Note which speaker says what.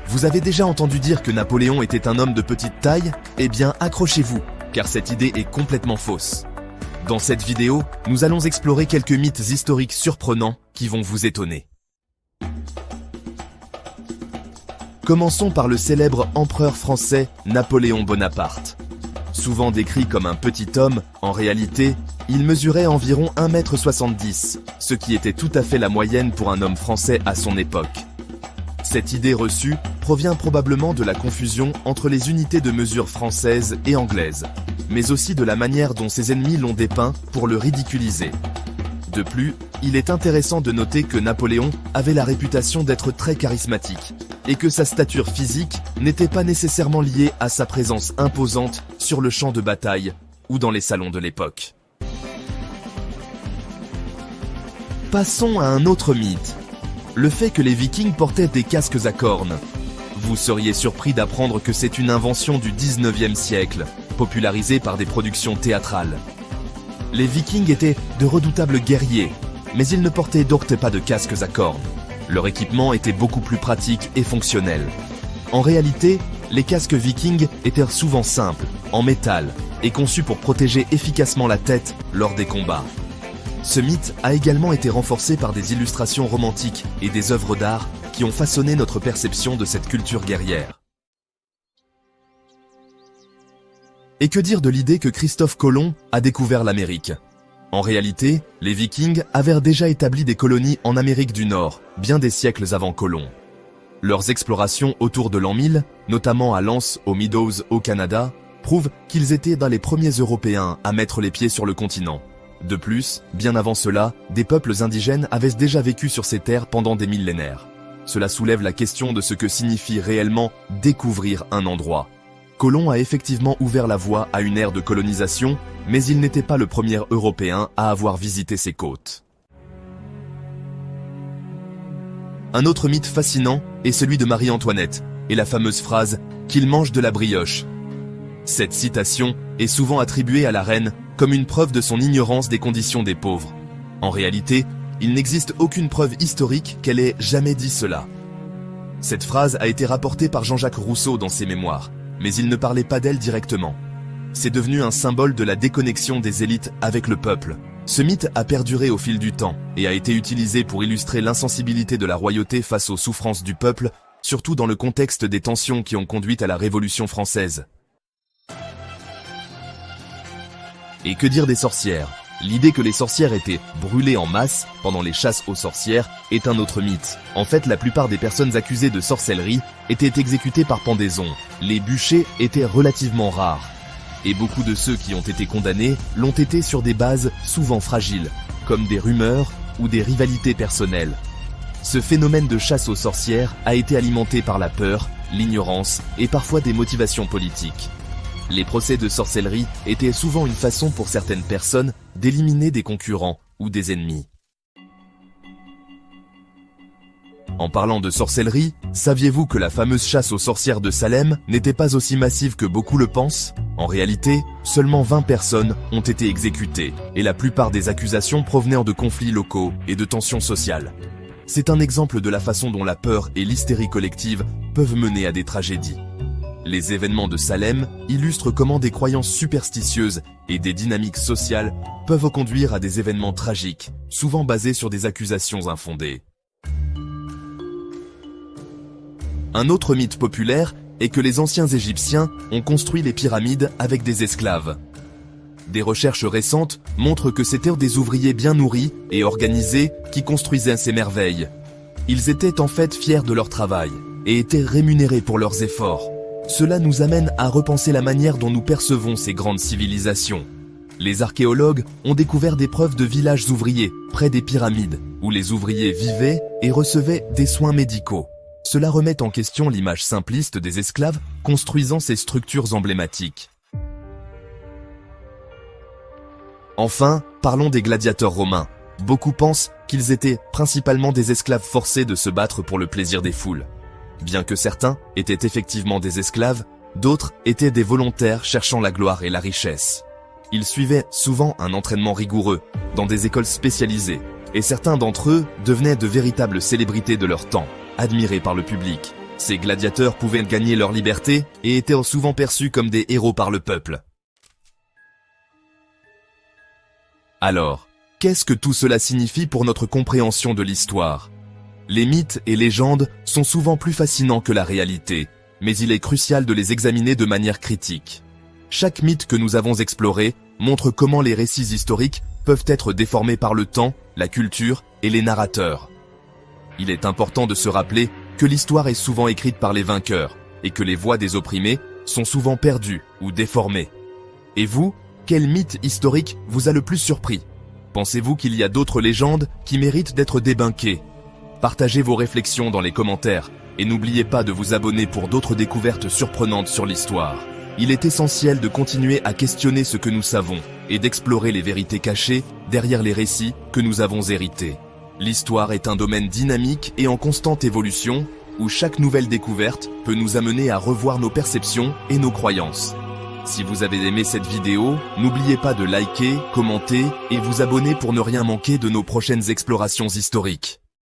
Speaker 1: Vous avez déjà entendu dire que Napoléon était un homme de petite taille? Eh bien, accrochez-vous, car cette idée est complètement fausse. Dans cette vidéo, nous allons explorer quelques mythes historiques surprenants qui vont vous étonner. Commençons par le célèbre empereur français Napoléon Bonaparte. Souvent décrit comme un petit homme, en réalité, il mesurait environ 1,70 m, ce qui était tout à fait la moyenne pour un homme français à son époque. Cette idée reçue provient probablement de la confusion entre les unités de mesure françaises et anglaises, mais aussi de la manière dont ses ennemis l'ont dépeint pour le ridiculiser. De plus, il est intéressant de noter que Napoléon avait la réputation d'être très charismatique, et que sa stature physique n'était pas nécessairement liée à sa présence imposante sur le champ de bataille ou dans les salons de l'époque. Passons à un autre mythe. Le fait que les Vikings portaient des casques à cornes. Vous seriez surpris d'apprendre que c'est une invention du 19e siècle, popularisée par des productions théâtrales. Les Vikings étaient de redoutables guerriers, mais ils ne portaient donc pas de casques à cornes. Leur équipement était beaucoup plus pratique et fonctionnel. En réalité, les casques vikings étaient souvent simples, en métal, et conçus pour protéger efficacement la tête lors des combats. Ce mythe a également été renforcé par des illustrations romantiques et des œuvres d'art qui ont façonné notre perception de cette culture guerrière. Et que dire de l'idée que Christophe Colomb a découvert l'Amérique? En réalité, les Vikings avaient déjà établi des colonies en Amérique du Nord, bien des siècles avant Colomb. Leurs explorations autour de l'an 1000, notamment à l'Anse aux Meadows au Canada, prouvent qu'ils étaient dans les premiers Européens à mettre les pieds sur le continent. De plus, bien avant cela, des peuples indigènes avaient déjà vécu sur ces terres pendant des millénaires. Cela soulève la question de ce que signifie réellement découvrir un endroit. Colomb a effectivement ouvert la voie à une ère de colonisation, mais il n'était pas le premier Européen à avoir visité ces côtes. Un autre mythe fascinant est celui de Marie-Antoinette, et la fameuse phrase « qu'il mange de la brioche ». Cette citation est souvent attribuée à la reine comme une preuve de son ignorance des conditions des pauvres. En réalité, il n'existe aucune preuve historique qu'elle ait jamais dit cela. Cette phrase a été rapportée par Jean-Jacques Rousseau dans ses mémoires, mais il ne parlait pas d'elle directement. C'est devenu un symbole de la déconnexion des élites avec le peuple. Ce mythe a perduré au fil du temps et a été utilisé pour illustrer l'insensibilité de la royauté face aux souffrances du peuple, surtout dans le contexte des tensions qui ont conduit à la Révolution française. Et que dire des sorcières? L'idée que les sorcières étaient brûlées en masse pendant les chasses aux sorcières est un autre mythe. En fait, la plupart des personnes accusées de sorcellerie étaient exécutées par pendaison. Les bûchers étaient relativement rares. Et beaucoup de ceux qui ont été condamnés l'ont été sur des bases souvent fragiles, comme des rumeurs ou des rivalités personnelles. Ce phénomène de chasse aux sorcières a été alimenté par la peur, l'ignorance et parfois des motivations politiques. Les procès de sorcellerie étaient souvent une façon pour certaines personnes d'éliminer des concurrents ou des ennemis. En parlant de sorcellerie, saviez-vous que la fameuse chasse aux sorcières de Salem n'était pas aussi massive que beaucoup le pensent? En réalité, seulement 20 personnes ont été exécutées, et la plupart des accusations provenaient de conflits locaux et de tensions sociales. C'est un exemple de la façon dont la peur et l'hystérie collective peuvent mener à des tragédies. Les événements de Salem illustrent comment des croyances superstitieuses et des dynamiques sociales peuvent conduire à des événements tragiques, souvent basés sur des accusations infondées. Un autre mythe populaire est que les anciens Égyptiens ont construit les pyramides avec des esclaves. Des recherches récentes montrent que c'étaient des ouvriers bien nourris et organisés qui construisaient ces merveilles. Ils étaient en fait fiers de leur travail et étaient rémunérés pour leurs efforts. Cela nous amène à repenser la manière dont nous percevons ces grandes civilisations. Les archéologues ont découvert des preuves de villages ouvriers près des pyramides, où les ouvriers vivaient et recevaient des soins médicaux. Cela remet en question l'image simpliste des esclaves construisant ces structures emblématiques. Enfin, parlons des gladiateurs romains. Beaucoup pensent qu'ils étaient principalement des esclaves forcés de se battre pour le plaisir des foules. Bien que certains étaient effectivement des esclaves, d'autres étaient des volontaires cherchant la gloire et la richesse. Ils suivaient souvent un entraînement rigoureux, dans des écoles spécialisées, et certains d'entre eux devenaient de véritables célébrités de leur temps, admirés par le public. Ces gladiateurs pouvaient gagner leur liberté et étaient souvent perçus comme des héros par le peuple. Alors, qu'est-ce que tout cela signifie pour notre compréhension de l'histoire ? Les mythes et légendes sont souvent plus fascinants que la réalité, mais il est crucial de les examiner de manière critique. Chaque mythe que nous avons exploré montre comment les récits historiques peuvent être déformés par le temps, la culture et les narrateurs. Il est important de se rappeler que l'histoire est souvent écrite par les vainqueurs et que les voix des opprimés sont souvent perdues ou déformées. Et vous, quel mythe historique vous a le plus surpris ? Pensez-vous qu'il y a d'autres légendes qui méritent d'être débunquées ? Partagez vos réflexions dans les commentaires et n'oubliez pas de vous abonner pour d'autres découvertes surprenantes sur l'histoire. Il est essentiel de continuer à questionner ce que nous savons et d'explorer les vérités cachées derrière les récits que nous avons hérités. L'histoire est un domaine dynamique et en constante évolution où chaque nouvelle découverte peut nous amener à revoir nos perceptions et nos croyances. Si vous avez aimé cette vidéo, n'oubliez pas de liker, commenter et vous abonner pour ne rien manquer de nos prochaines explorations historiques.